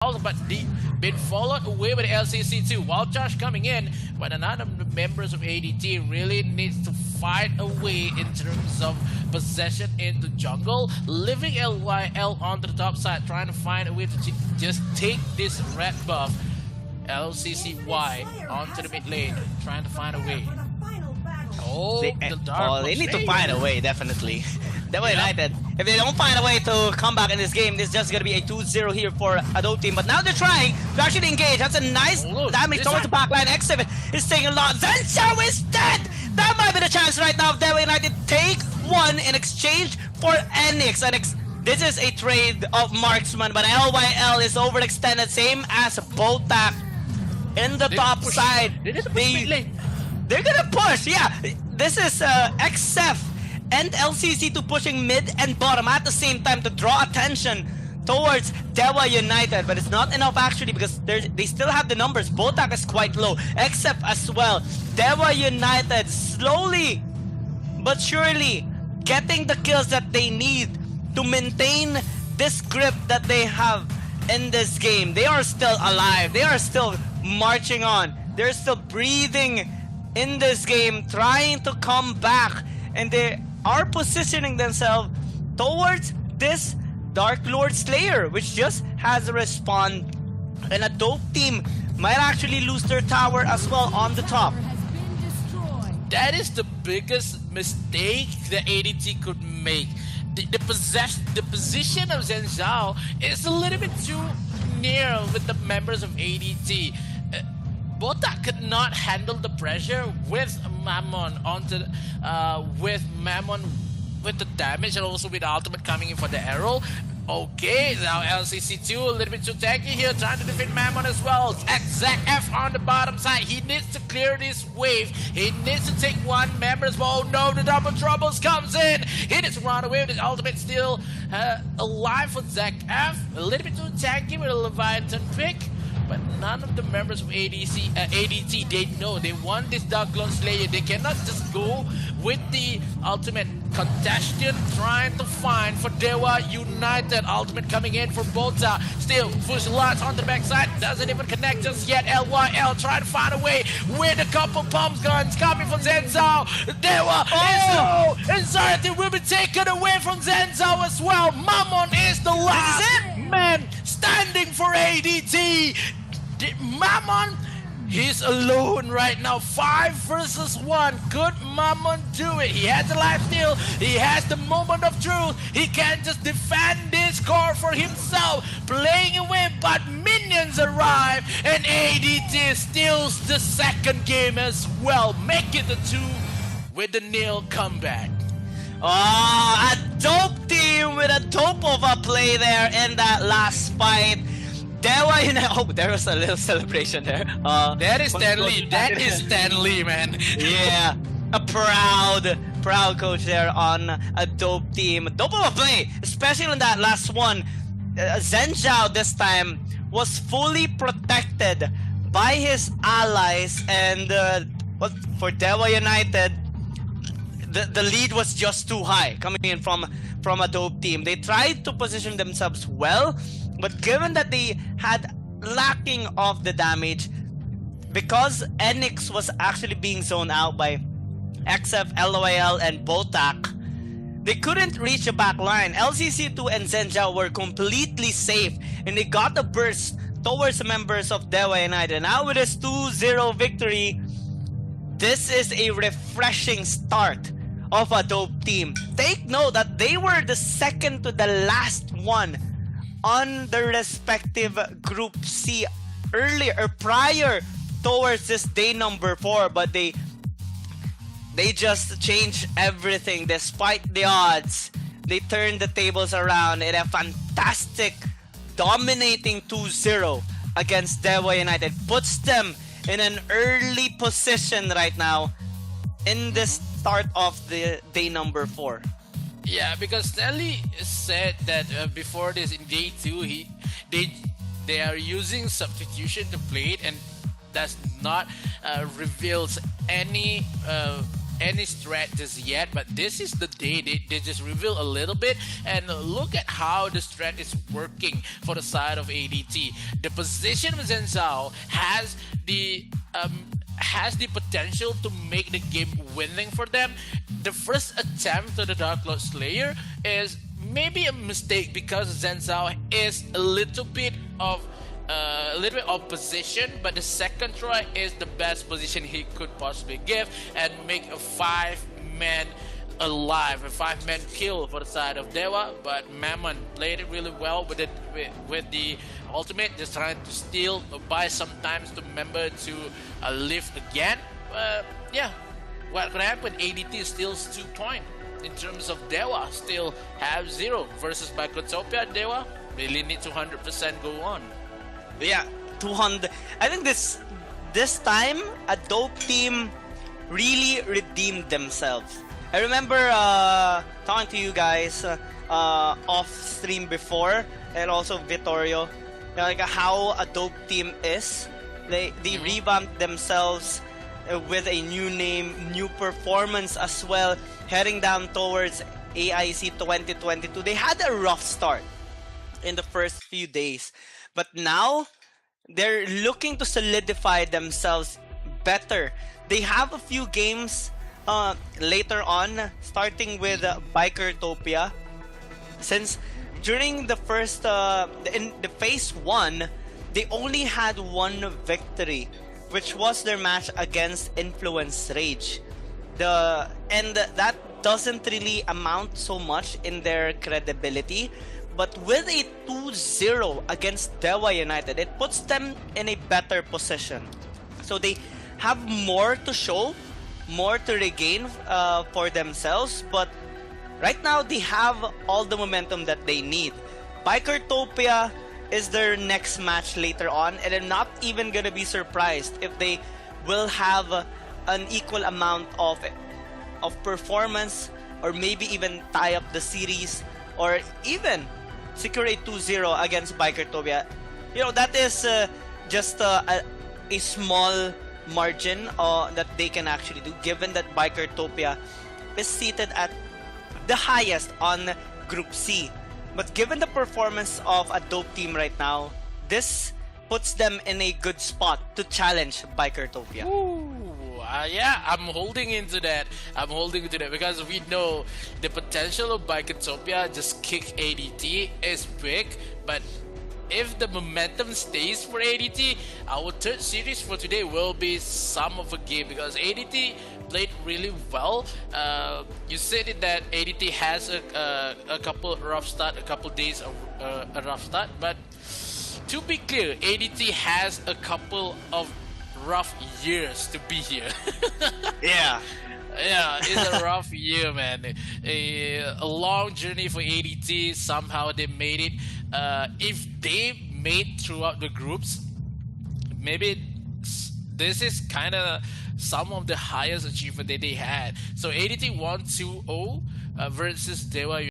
but been followed away by the LCC2. Wild Charge coming in, but another members of ADT really needs to fight away in terms of possession in the jungle, leaving LYL on the top side, trying to find a way to just take this red buff. LCCY onto the mid lane, trying to find a way. Oh, they need to find a way, definitely. Devil United, if they don't find a way to come back in this game, this is just going to be a 2-0 here for Adobe team. But now they're trying to actually engage. That's a nice damage towards the backline. X7 is taking a lot. Zenshao is dead! That might be the chance right now of Devil United take one in exchange for Enix. This is a trade of marksman, but LYL is overextended, same as Botak in the top side. They're gonna push, yeah. This is XF and LCC2 pushing mid and bottom at the same time to draw attention towards Dewa United, but it's not enough actually because they still have the numbers. Botak is quite low, XF as well. Dewa United slowly but surely getting the kills that they need to maintain this grip that they have in this game. They are still alive, they are still marching on, they're still breathing in this game, trying to come back, and they are positioning themselves towards this Dark Lord Slayer, which just has a respawn, and a dope team might actually lose their tower as well on the top. That is the biggest mistake the ADT could make. The position of Zhenzhao is a little bit too near with the members of ADT. Botak could not handle the pressure with Mammon with the damage, and also with the ultimate coming in for the arrow. Okay, now LCC2 a little bit too tanky here, trying to defend Mammon as well. XZF on the bottom side. He needs to clear this wave. He needs to take one member as well. Oh no, the double troubles comes in. He needs to run away with his ultimate still alive for ZF. A little bit too tanky with a Leviathan pick. But none of the members of ADT, they know they want this Dark Lord Slayer. They cannot just go with the ultimate congestion, trying to find for Dewa United. Ultimate coming in for Bota. Still, push lots on the backside. Doesn't even connect just yet. LYL trying to find a way with a couple pump guns coming from Zenzao. Dewa is low. Anxiety will be taken away from Zenzao as well. Mammon is the last man standing for ADT. Mammon, he's alone right now. 5 versus 1. Could Mammon do it? He has the life steal. He has the moment of truth. He can just defend this core for himself. Playing away, but minions arrive. And ADT steals the second game as well. Make it a 2 with the nil comeback. Oh, a dope team with a dope of a play there in that last fight. Dewa United. Oh, there was a little celebration there. That is Stan Lee. That is Stan Lee, man. Yeah, a proud coach there on a dope team. Dope of a play, especially on that last one. Zhenzhao this time was fully protected by his allies, and for Dewa United, the lead was just too high coming in from a dope team. They tried to position themselves well, but given that they had lacking of the damage, because Enix was actually being zoned out by XF, LOL, and Botak, they couldn't reach the back line. LCC2 and Zhenzhao were completely safe, and they got a burst towards the members of Dewa United. Now with this 2-0 victory, this is a refreshing start of a dope team. Take note that they were the second to the last one on the respective Group C earlier or prior towards this day number 4, but they just changed everything despite the odds. They turned the tables around in a fantastic dominating 2-0 against Dewa United. Puts them in an early position right now in this start of the day number 4. Yeah, because Stanley said that before this in day 2, they are using substitution to play it, and does not reveals any any threat just yet, but this is the day they just reveal a little bit. And look at how the strat is working for the side of ADT. The position of Zenzao has the potential to make the game winning for them. The first attempt to the Dark Lord Slayer is maybe a mistake because Zenzao is a little bit of position, but the second try is the best position he could possibly give and make a 5-man alive, a 5-man kill for the side of Dewa. But Mammon played it really well with it, with the ultimate, just trying to steal, buy some times to remember to lift again. Yeah, what could happen? ADT steals 2 points. In terms of Dewa, still have 0 versus Bicotopia. Dewa really need to 100% go on. Yeah, 200. I think this time a dope team really redeemed themselves. I remember talking to you guys off stream before, and also Vittorio, like how a dope team is. They revamped themselves with a new name, new performance as well, heading down towards AIC 2022. They had a rough start in the first few days, but now they're looking to solidify themselves better. They have a few games later on, starting with Bikertopia. Since during the first in the phase 1, they only had 1 victory, which was their match against Influence Rage. And that doesn't really amount so much in their credibility. But with a 2-0 against Dewa United, it puts them in a better position. So they have more to show, more to regain for themselves. But right now, they have all the momentum that they need. Bikertopia is their next match later on, and I'm not even gonna be surprised if they will have an equal amount of performance, or maybe even tie up the series, or even secure a 2-0 against Bikertopia. You know, that is just a small margin that they can actually do, given that Bikertopia is seated at the highest on Group C. But given the performance of a dope team right now, this puts them in a good spot to challenge Bikertopia. Yeah, I'm holding into that. Because we know the potential of Bikertopia just kick ADT is big, but if the momentum stays for ADT, our third series for today will be some of a game, because ADT played really well. You said it that ADT has a couple rough start, a couple days of a rough start, but to be clear, ADT has a couple of rough years to be here. Yeah. Yeah, it's a rough year, man. A long journey for ADT. Somehow they made it. If they made throughout the groups, maybe this is kind of some of the highest achievement that they had. So ADT won 2-0 versus Dewa